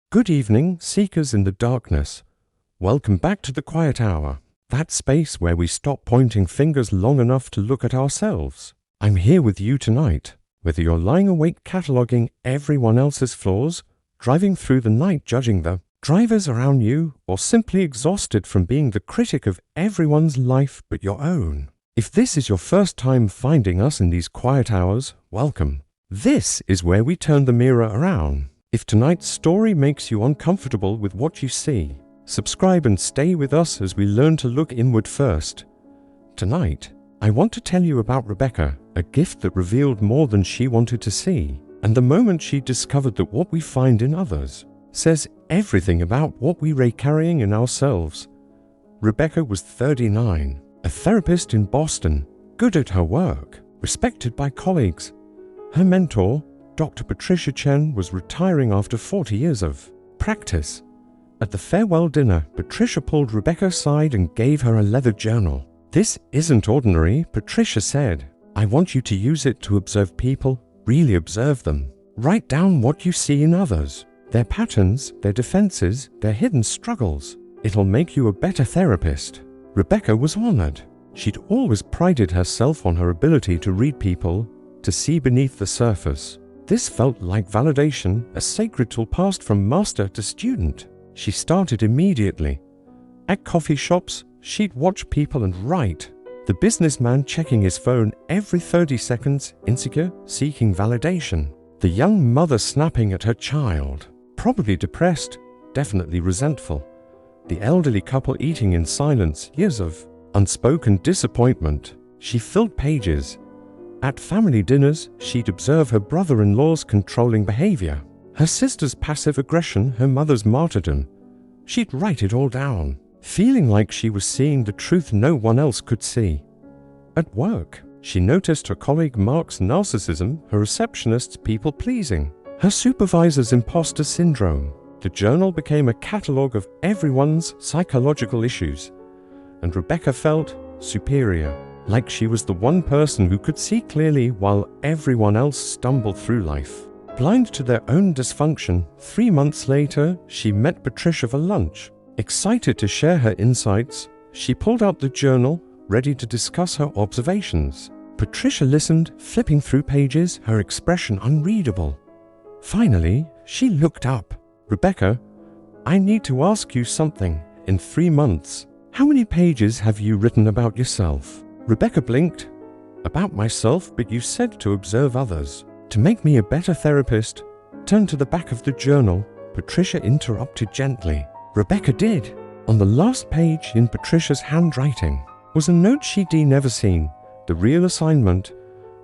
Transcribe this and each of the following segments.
Good evening, seekers in the darkness. Welcome back to the Quiet Hour, that space where we stop pointing fingers long enough to look at ourselves. I'm here with you tonight, whether you're lying awake cataloguing everyone else's flaws, driving through the night judging the drivers around you, or simply exhausted from being the critic of everyone's life but your own. If this is your first time finding us in these quiet hours, welcome. This is where we turn the mirror around. If tonight's story makes you uncomfortable with what you see, subscribe and stay with us as we learn to look inward first. Tonight, I want to tell you about Rebecca, a gift that revealed more than she wanted to see, and the moment she discovered that what we find in others says everything about what we're carrying in ourselves. Rebecca was 39, a therapist in Boston, good at her work, respected by colleagues. Her mentor, Dr. Patricia Chen, was retiring after 40 years of practice. At the farewell dinner, Patricia pulled Rebecca aside and gave her a leather journal. "This isn't ordinary," Patricia said. "I want you to use it to observe people, really observe them. Write down what you see in others, their patterns, their defenses, their hidden struggles. It'll make you a better therapist." Rebecca was honored. She'd always prided herself on her ability to read people, to see beneath the surface. This felt like validation, a sacred tool passed from master to student. She started immediately. At coffee shops, she'd watch people and write. The businessman checking his phone every 30 seconds, insecure, seeking validation. The young mother snapping at her child, probably depressed, definitely resentful. The elderly couple eating in silence, years of unspoken disappointment. She filled pages. At family dinners, she'd observe her brother-in-law's controlling behavior, her sister's passive aggression, her mother's martyrdom. She'd write it all down, feeling like she was seeing the truth no one else could see. At work, she noticed her colleague Mark's narcissism, her receptionist's people-pleasing, her supervisor's imposter syndrome. The journal became a catalogue of everyone's psychological issues, and Rebecca felt superior, like she was the one person who could see clearly while everyone else stumbled through life. Blind to their own dysfunction, 3 months later, she met Patricia for lunch. Excited to share her insights, she pulled out the journal, ready to discuss her observations. Patricia listened, flipping through pages, her expression unreadable. Finally, she looked up. "Rebecca, I need to ask you something. In 3 months, how many pages have you written about yourself?" Rebecca blinked. "About myself, but you said to observe others. To make me a better therapist." "Turn to the back of the journal," Patricia interrupted gently. Rebecca did. On the last page, in Patricia's handwriting, was a note she'd never seen, the real assignment.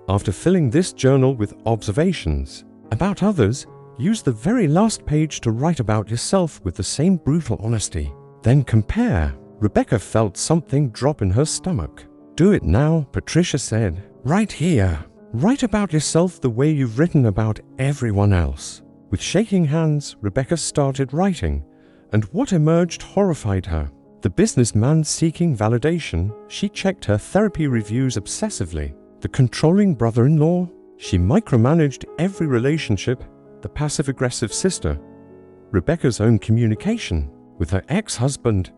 After filling this journal with observations about others, use the very last page to write about yourself with the same brutal honesty. Then compare. Rebecca felt something drop in her stomach. "Do it now," Patricia said. "Right here. Write about yourself the way you've written about everyone else." With shaking hands, Rebecca started writing, and what emerged horrified her. The businessman seeking validation, she checked her therapy reviews obsessively. The controlling brother-in-law, she micromanaged every relationship. The passive-aggressive sister, Rebecca's own communication with her ex-husband.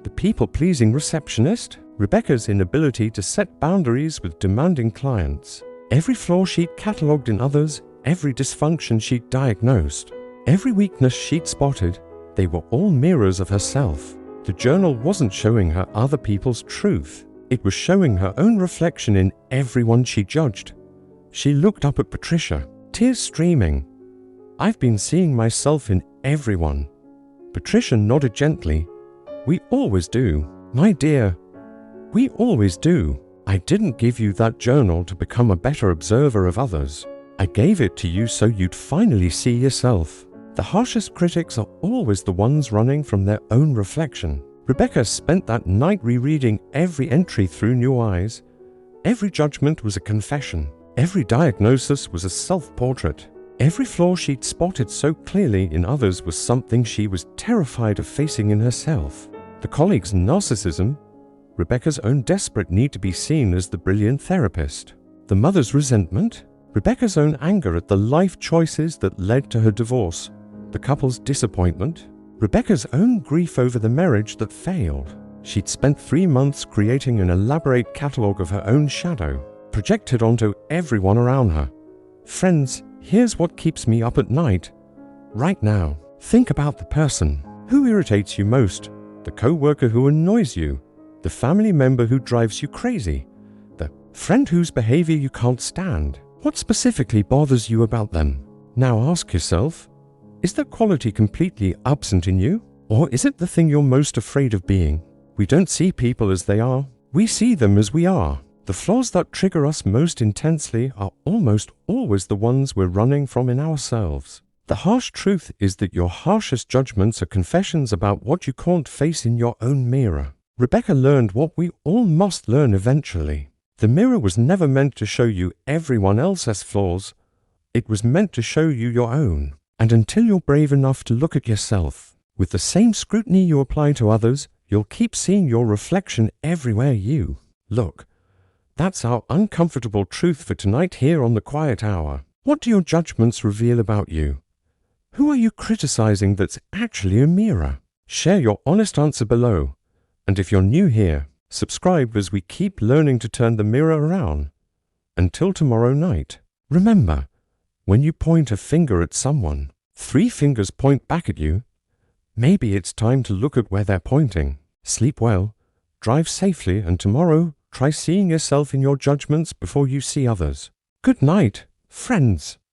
The people-pleasing receptionist, Rebecca's inability to set boundaries with demanding clients. Every flaw she'd catalogued in others, every dysfunction she'd diagnosed, every weakness she'd spotted, they were all mirrors of herself. The journal wasn't showing her other people's truth. It was showing her own reflection in everyone she judged. She looked up at Patricia, tears streaming. "I've been seeing myself in everyone." Patricia nodded gently. "We always do, my dear. We always do. I didn't give you that journal to become a better observer of others. I gave it to you so you'd finally see yourself. The harshest critics are always the ones running from their own reflection." Rebecca spent that night rereading every entry through new eyes. Every judgment was a confession. Every diagnosis was a self-portrait. Every flaw she'd spotted so clearly in others was something she was terrified of facing in herself. The colleague's narcissism, Rebecca's own desperate need to be seen as the brilliant therapist. The mother's resentment, Rebecca's own anger at the life choices that led to her divorce. the couple's disappointment, Rebecca's own grief over the marriage that failed. She'd spent 3 months creating an elaborate catalogue of her own shadow, projected onto everyone around her. Friends, here's what keeps me up at night. Right now, think about the person who irritates you most, the co-worker who annoys you, the family member who drives you crazy, the friend whose behavior you can't stand. What specifically bothers you about them? Now ask yourself, is that quality completely absent in you? Or is it the thing you're most afraid of being? We don't see people as they are. We see them as we are. The flaws that trigger us most intensely are almost always the ones we're running from in ourselves. The harsh truth is that your harshest judgments are confessions about what you can't face in your own mirror. Rebecca learned what we all must learn eventually. The mirror was never meant to show you everyone else's flaws. It was meant to show you your own. And until you're brave enough to look at yourself with the same scrutiny you apply to others, you'll keep seeing your reflection everywhere you look. That's our uncomfortable truth for tonight here on The Quiet Hour. What do your judgments reveal about you? Who are you criticizing that's actually a mirror? Share your honest answer below. And if you're new here, subscribe as we keep learning to turn the mirror around. Until tomorrow night, remember, when you point a finger at someone, 3 fingers point back at you. Maybe it's time to look at where they're pointing. Sleep well, drive safely, and tomorrow, try seeing yourself in your judgments before you see others. Good night, friends.